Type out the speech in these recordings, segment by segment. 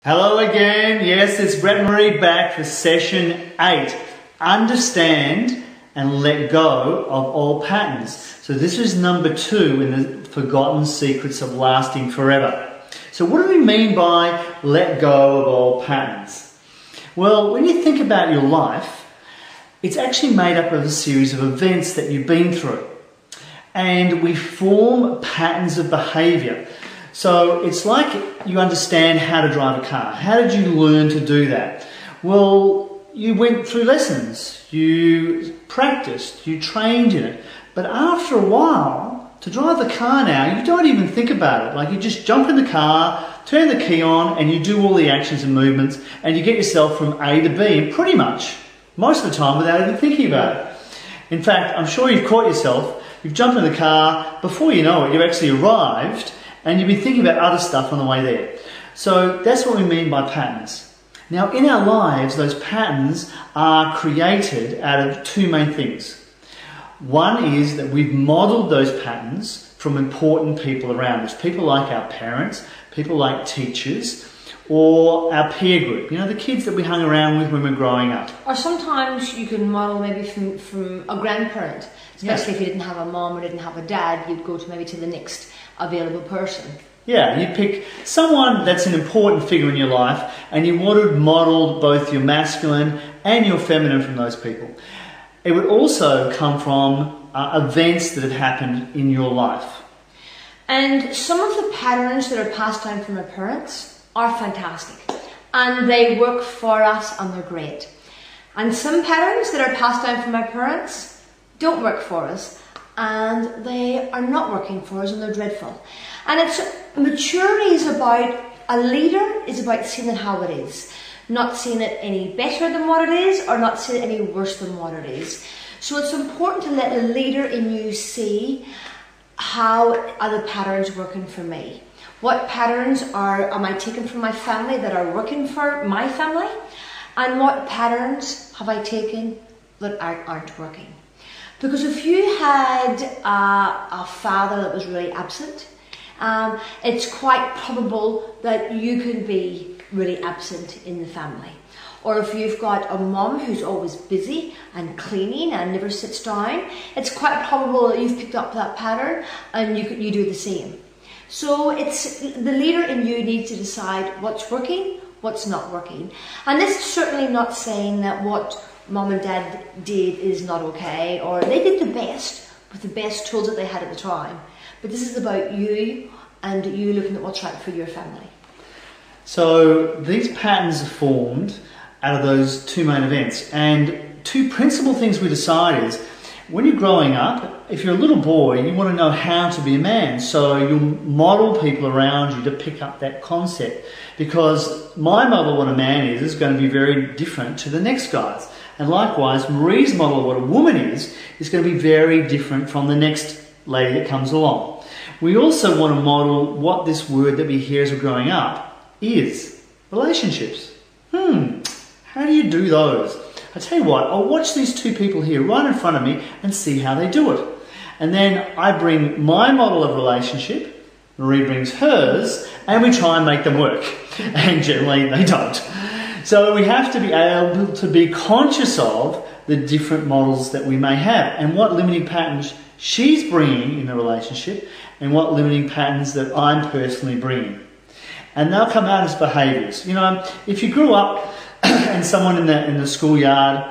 Hello again. Yes, it's Brett Marie back for session 8. Understand and let go of old patterns. So this is number 2 in the Forgotten Secrets of Lasting Forever. So what do we mean by let go of old patterns? Well, when you think about your life, it's actually made up of a series of events that you've been through. And we form patterns of behaviour. So it's like you understand how to drive a car. How did you learn to do that? Well, you went through lessons, you practiced, you trained in it. But after a while, to drive the car now, you don't even think about it. Like you just jump in the car, turn the key on, and you do all the actions and movements, and you get yourself from A to B, and pretty much, most of the time, without even thinking about it. In fact, I'm sure you've caught yourself, you've jumped in the car, before you know it, you've actually arrived, and you've been thinking about other stuff on the way there. So that's what we mean by patterns. Now in our lives, those patterns are created out of 2 main things. One is that we've modelled those patterns from important people around us. People like our parents, people like teachers, or our peer group. You know, the kids that we hung around with when we were growing up. Or sometimes you can model maybe from a grandparent. Especially if you didn't have a mom or didn't have a dad, you'd go to maybe to the next available person. Yeah, you pick someone that's an important figure in your life and you would have modelled both your masculine and your feminine from those people. It would also come from events that have happened in your life. And some of the patterns that are passed down from our parents are fantastic. And they work for us and they're great. And some patterns that are passed down from our parents don't work for us, and they are not working for us, and they're dreadful. And it's maturity is about, a leader is about seeing it how it is, not seeing it any better than what it is, or not seeing it any worse than what it is. So it's important to let the leader in you see how are the patterns working for me. What patterns am I taking from my family that are working for my family, and what patterns have I taken that aren't working? Because if you had a father that was really absent, it's quite probable that you could be really absent in the family. Or if you've got a mum who's always busy and cleaning and never sits down, it's quite probable that you've picked up that pattern and you do the same. So it's the leader in you needs to decide what's working, what's not working. And this is certainly not saying that what Mom and Dad did is not okay, or they did the best with the best tools that they had at the time. But this is about you and you looking at what's right for your family. So these patterns are formed out of those 2 main events. And 2 principal things we decide is, when you're growing up, if you're a little boy, you want to know how to be a man. So you'll model people around you to pick up that concept. Because my model of what a man is going to be very different to the next guy's. And likewise, Marie's model of what a woman is going to be very different from the next lady that comes along. We also want to model what this word that we hear as we're growing up is. Relationships. How do you do those? I tell you what, I'll watch these 2 people here right in front of me and see how they do it. And then I bring my model of relationship, Marie brings hers, and we try and make them work. And generally they don't. So we have to be able to be conscious of the different models that we may have and what limiting patterns she's bringing in the relationship and what limiting patterns that I'm personally bringing. And they'll come out as behaviours. You know, if you grew up and someone in the schoolyard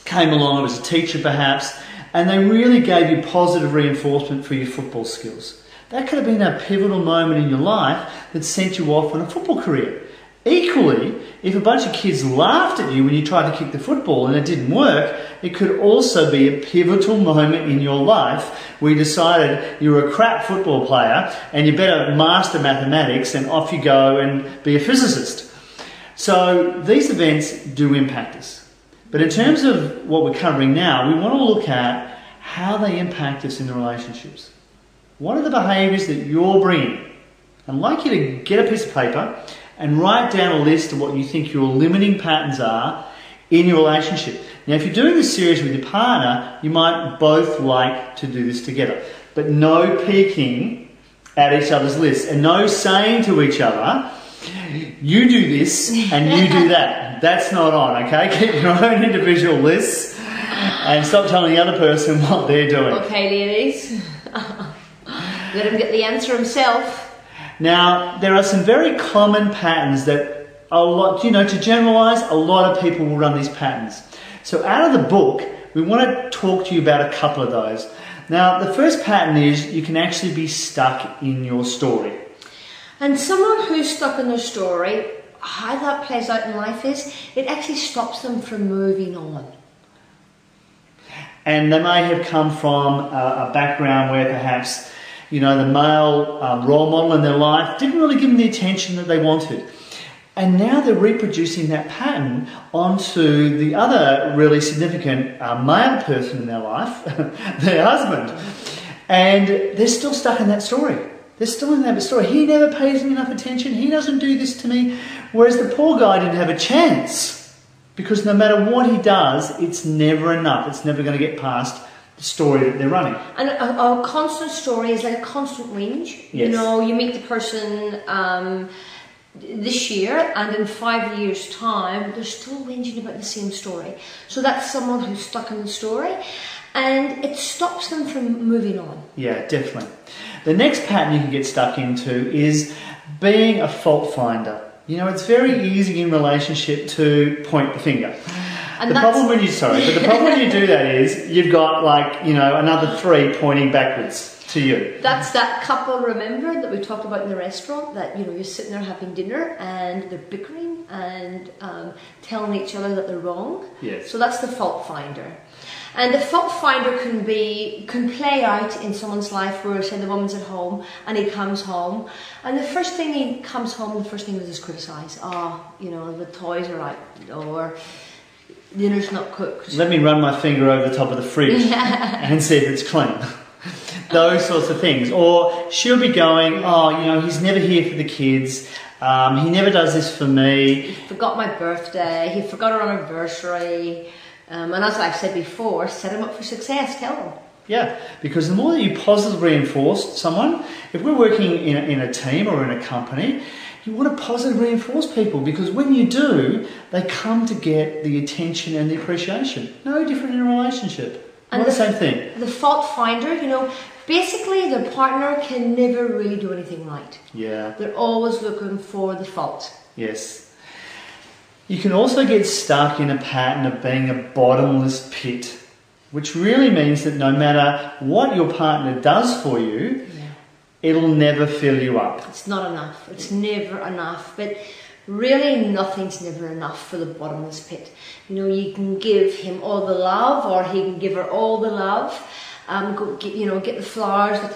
came along, it was a teacher perhaps, and they really gave you positive reinforcement for your football skills. That could have been a pivotal moment in your life that sent you off on a football career. Equally, if a bunch of kids laughed at you when you tried to kick the football and it didn't work, it could also be a pivotal moment in your life where you decided you were a crap football player and you better master mathematics and off you go and be a physicist. So these events do impact us. But in terms of what we're covering now, we want to look at how they impact us in the relationships. What are the behaviours that you're bringing? I'd like you to get a piece of paper and write down a list of what you think your limiting patterns are in your relationship. Now, if you're doing this series with your partner, you might both like to do this together. But no peeking at each other's lists and no saying to each other, You do this and you do that. That's not on, okay? Keep your own individual lists and stop telling the other person what they're doing. Okay, ladies. Let him get the answer himself. Now, there are some very common patterns that a lot, to generalise, a lot of people will run these patterns. So out of the book, we want to talk to you about a couple of those. Now, the first pattern is you can actually be stuck in your story. And someone who's stuck in their story, how that plays out in life is, it actually stops them from moving on. And they may have come from a background where perhaps, the male role model in their life didn't really give them the attention that they wanted. And now they're reproducing that pattern onto the other really significant male person in their life, their husband. And they're still stuck in that story. They're still in that story. He never pays me enough attention. He doesn't do this to me. Whereas the poor guy didn't have a chance. Because no matter what he does, it's never enough. It's never going to get past the story that they're running. And a constant story is like a constant whinge. Yes. You meet the person this year, and in 5 years' time, they're still whinging about the same story. So that's someone who's stuck in the story, and it stops them from moving on. Yeah, definitely. The next pattern you can get stuck into is being a fault finder. It's very easy in relationship to point the finger. And the problem when you do that is you've got another 3 pointing backwards to you. That's that couple, remember, that we talked about in the restaurant, that you're sitting there having dinner and they're bickering and telling each other that they're wrong. Yes. So that's the fault finder. And the fault finder can play out in someone's life where, say, the woman's at home and he comes home, and the first thing he comes home, the first thing is criticise. The toys are out, or dinner's not cooked. Let me run my finger over the top of the fridge and see if it's clean. Those sorts of things. Or she'll be going, he's never here for the kids. He never does this for me. He forgot my birthday. He forgot our anniversary. And as I've said before, set him up for success. Tell them. Yeah, because the more that you positively reinforce someone, if we're working in a team or in a company, you want to positively reinforce people, because when you do, they come to get the attention and the appreciation. No different in a relationship. And the same thing. The fault finder, basically their partner can never really do anything right. Yeah. They're always looking for the fault. Yes. You can also get stuck in a pattern of being a bottomless pit, which really means that no matter what your partner does for you, it'll never fill you up. It's not enough. It's never enough. But really, nothing's never enough for the bottomless pit. You can give him all the love, or he can give her all the love. Get the flowers, the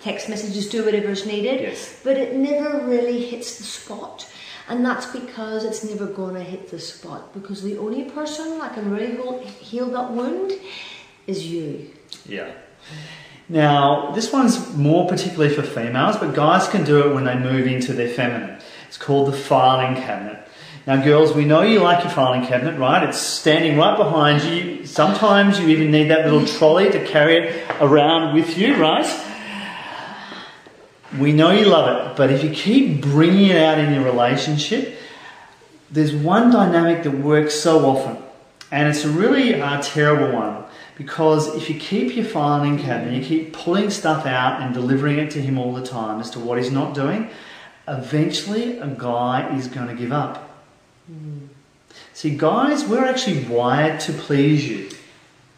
text messages, do whatever's needed. Yes. But it never really hits the spot. And that's because it's never going to hit the spot. Because the only person that can really heal that wound is you. Yeah. Now, this one's more particularly for females, but guys can do it when they move into their feminine. It's called the filing cabinet. Now, girls, we know you like your filing cabinet, right? It's standing right behind you. Sometimes you even need that little trolley to carry it around with you, right? We know you love it, but if you keep bringing it out in your relationship, there's one dynamic that works so often, and it's a really terrible one, because if you keep your filing cabinet, you keep pulling stuff out and delivering it to him all the time as to what he's not doing, eventually a guy is going to give up. See, guys, we're actually wired to please you.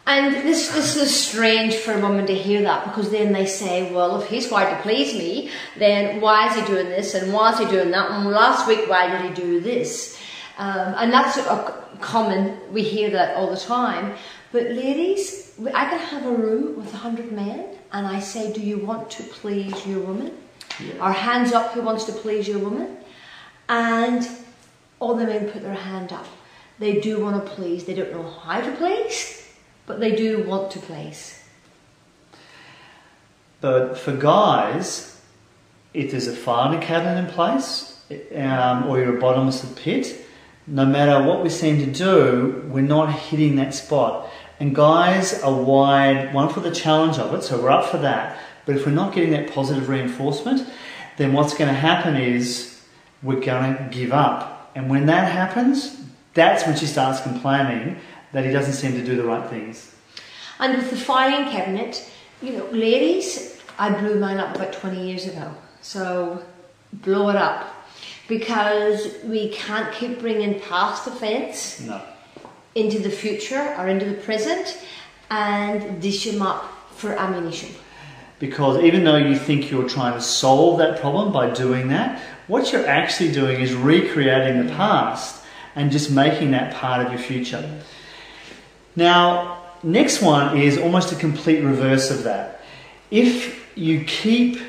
And this is strange for a woman to hear that, because then they say, well, if he's wired to please me, then why is he doing this and why is he doing that? And last week, why did he do this? And that's a common, we hear that all the time. But ladies, I can have a room with 100 men and I say, do you want to please your woman? Yeah. Or hands up, who wants to please your woman? And all the men put their hand up. They do want to please. They don't know how to please, but they do want to please. But for guys, if there's a filing cabinet in place, or you're a bottomless of the pit, no matter what we seem to do, we're not hitting that spot. And guys are wired, one, for the challenge of it, so we're up for that. But if we're not getting that positive reinforcement, then what's going to happen is we're going to give up. And when that happens, that's when she starts complaining that he doesn't seem to do the right things. And with the filing cabinet, ladies, I blew mine up about 20 years ago. So blow it up. Because we can't keep bringing past offence into the future or into the present and dish them up for ammunition. Because even though you think you're trying to solve that problem by doing that, what you're actually doing is recreating the past and just making that part of your future. Now, next one is almost a complete reverse of that. If you keep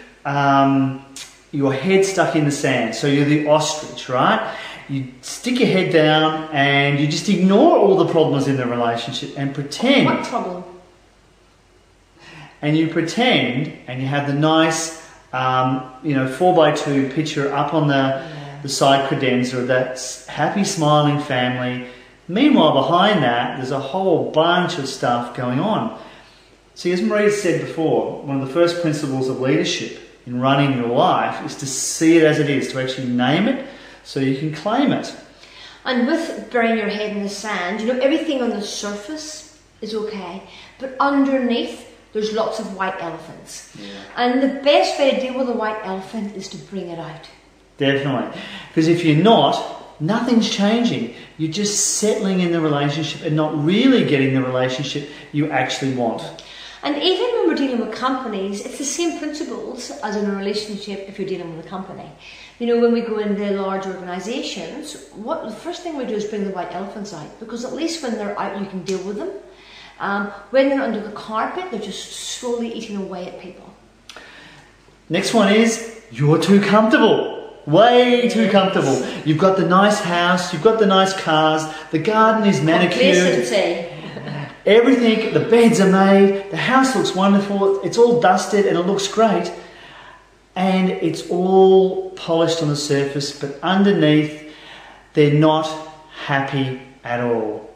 your head stuck in the sand, so you're the ostrich, right? You stick your head down and you just ignore all the problems in the relationship and pretend. What problem? And you pretend, and you have the nice, 4x2 picture up on the side credenza of that happy, smiling family. Meanwhile, behind that, there's a whole bunch of stuff going on. See, as Marie said before, one of the first principles of leadership in running your life is to see it as it is, to actually name it so you can claim it. And with burying your head in the sand, everything on the surface is okay, but underneath there's lots of white elephants. Yeah. And the best way to deal with a white elephant is to bring it out. Definitely. Because if you're not, nothing's changing. You're just settling in the relationship and not really getting the relationship you actually want. And even when we're dealing with companies, it's the same principles as in a relationship if you're dealing with a company. When we go into large organisations, the first thing we do is bring the white elephants out, because at least when they're out you can deal with them. When they're under the carpet, they're just slowly eating away at people. Next one is, you're too comfortable. Way too comfortable. You've got the nice house, you've got the nice cars, the garden is manicured. Complacency. Everything, the beds are made, the house looks wonderful, it's all dusted and it looks great. And it's all polished on the surface, but underneath, they're not happy at all.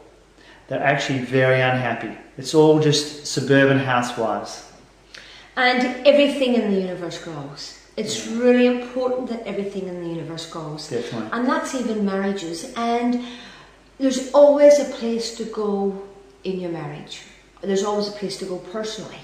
They're actually very unhappy. It's all just suburban housewives. And everything in the universe grows. It's really important that everything in the universe grows. Definitely. And that's even marriages. And there's always a place to go in your marriage. There's always a place to go personally.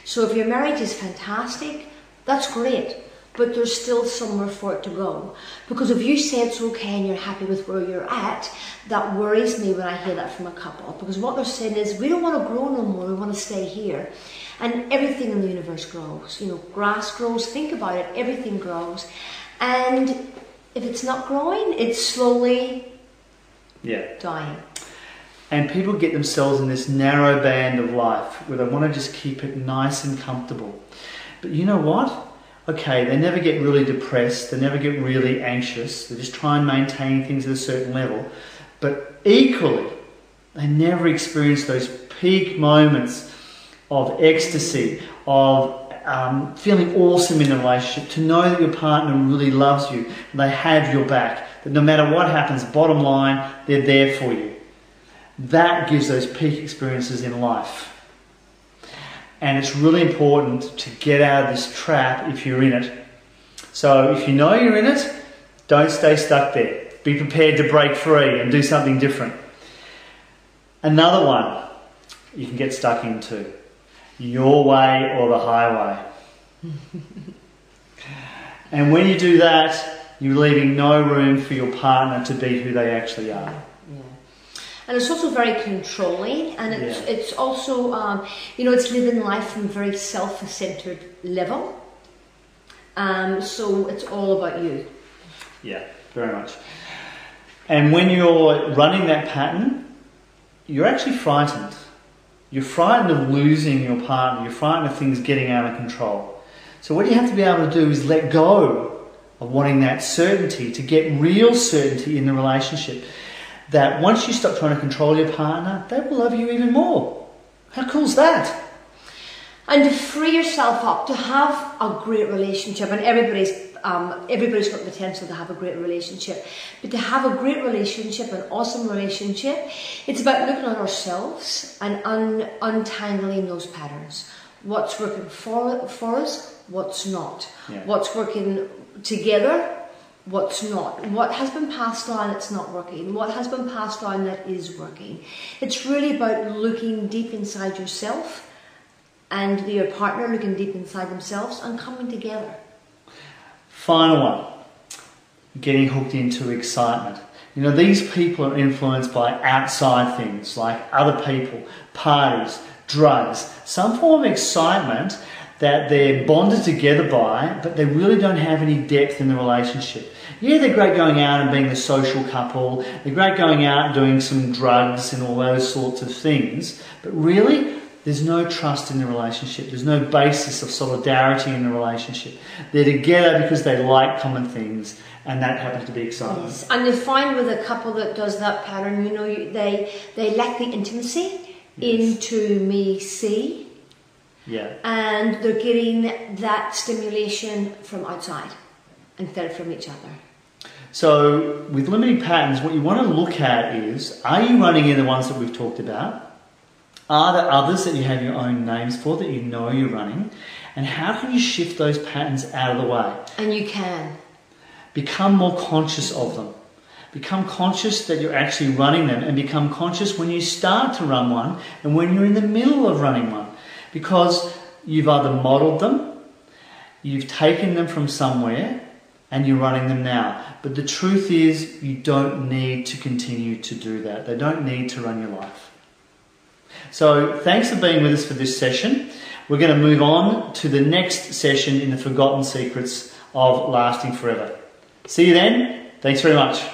So if your marriage is fantastic, that's great. But there's still somewhere for it to go. Because if you say it's okay and you're happy with where you're at, that worries me when I hear that from a couple. Because what they're saying is, we don't want to grow no more, we want to stay here. And everything in the universe grows. Grass grows, think about it, everything grows. And if it's not growing, it's slowly dying. And people get themselves in this narrow band of life where they want to just keep it nice and comfortable. But you know what? Okay, they never get really depressed, they never get really anxious, they just try and maintain things at a certain level. But equally, they never experience those peak moments of ecstasy, of feeling awesome in a relationship, to know that your partner really loves you, and they have your back, that no matter what happens, bottom line, they're there for you. That gives those peak experiences in life. And it's really important to get out of this trap if you're in it. So if you know you're in it, don't stay stuck there. Be prepared to break free and do something different. Another one you can get stuck into: your way or the highway. And when you do that, you're leaving no room for your partner to be who they actually are. And it's also very controlling, and it's also, it's living life from a very self-centered level. So it's all about you. Yeah, very much. And when you're running that pattern, you're actually frightened. You're frightened of losing your partner. You're frightened of things getting out of control. So what you have to be able to do is let go of wanting that certainty, to get real certainty in the relationship. That once you stop trying to control your partner, they will love you even more. How cool is that? And to free yourself up, to have a great relationship, and everybody's got the potential to have a great relationship, but to have a great relationship, an awesome relationship, it's about looking at ourselves and untangling those patterns. What's working for us, what's not. Yeah. What's working together, what's not, what has been passed on that's not working, what has been passed on that is working. It's really about looking deep inside yourself and your partner looking deep inside themselves and coming together. Final one, getting hooked into excitement. You know, these people are influenced by outside things like other people, parties, drugs, some form of excitement that they're bonded together by, but they really don't have any depth in the relationship. Yeah, they're great going out and being the social couple, they're great going out and doing some drugs and all those sorts of things, but really, there's no trust in the relationship. There's no basis of solidarity in the relationship. They're together because they like common things, and that happens to be exciting. Yes, and you find with a couple that does that pattern, you know, they lack the intimacy into me see. Yeah. And they're getting that stimulation from outside instead of from each other. So with limiting patterns, what you want to look at is, are you running in the ones that we've talked about? Are there others that you have your own names for that you know you're running? And how can you shift those patterns out of the way? And you can. Become more conscious of them. Become conscious that you're actually running them, and become conscious when you start to run one and when you're in the middle of running one. Because you've either modelled them, you've taken them from somewhere, and you're running them now. But the truth is, you don't need to continue to do that. They don't need to run your life. So thanks for being with us for this session. We're going to move on to the next session in the Forgotten Secrets of Lasting Forever. See you then. Thanks very much.